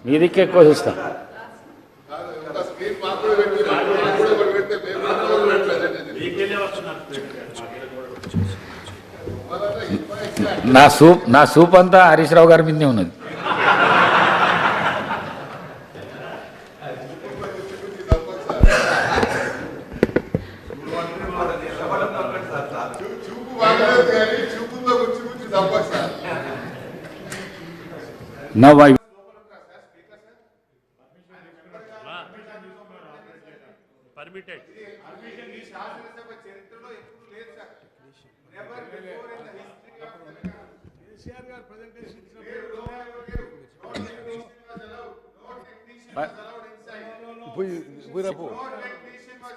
మీదికి ఎక్కువ చూస్తా. నా సూప్ అంతా హరీష్ రావు గారి మీదనే ఉన్నది. Now I permitted.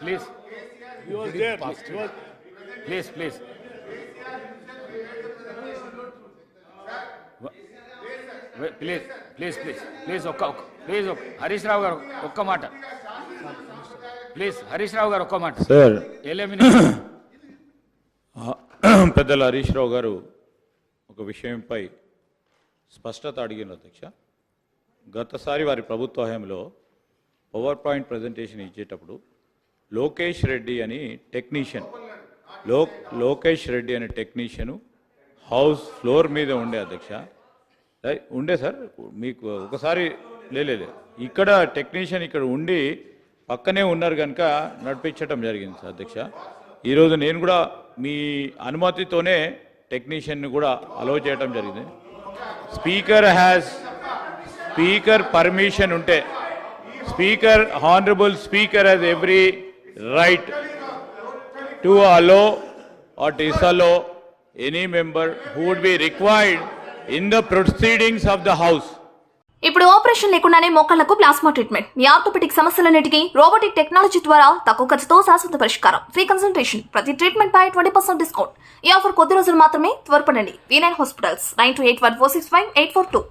Please. He was there. Please. Please Harish Rao garu ఒక్క మాట. హరీష్ రావు గారు ఒక్క మాట సార్. పెద్దల హరీష్ రావు గారు ఒక విషయంపై స్పష్టత అడిగిన అధ్యక్ష. గతసారి వారి ప్రభుత్వ హయాంలో పవర్ పాయింట్ ప్రజెంటేషన్ ఇచ్చేటప్పుడు లోకేష్ రెడ్డి అని టెక్నీషియను హౌస్ ఫ్లోర్ మీద ఉండే అధ్యక్ష. ఉండే సార్, మీకు ఒకసారి లేదు ఇక్కడ టెక్నీషియన్ ఇక్కడ ఉండి పక్కనే ఉన్నారు కనుక నడిపించడం జరిగింది సార్ అధ్యక్ష. ఈరోజు నేను కూడా మీ అనుమతితోనే టెక్నీషియన్ని కూడా అలౌ చేయడం జరిగింది. స్పీకర్ పర్మిషన్ ఉంటే honourable speaker has every right to allow or disallow any member who would be required in the proceedings of the house. ఇప్పుడు ఆపరేషన్ లేకుండానే మోకాళ్లకు ప్లాస్మా ట్రీట్మెంట్. మీ ఆర్థోపెడిక్ సమస్యలన్నిటికీ రోబోటిక్ టెక్నాలజీ ద్వారా తక్కువ ఖర్చుతో శాశ్వత పరిష్కారం. Free consultation. ప్రతి ట్రీట్మెంట్ పై 20% డిస్కౌంట్. ఈ ఆఫర్ కొద్ది రోజులు మాత్రమే. త్వరపడండి. V9 hospitals 9281465842.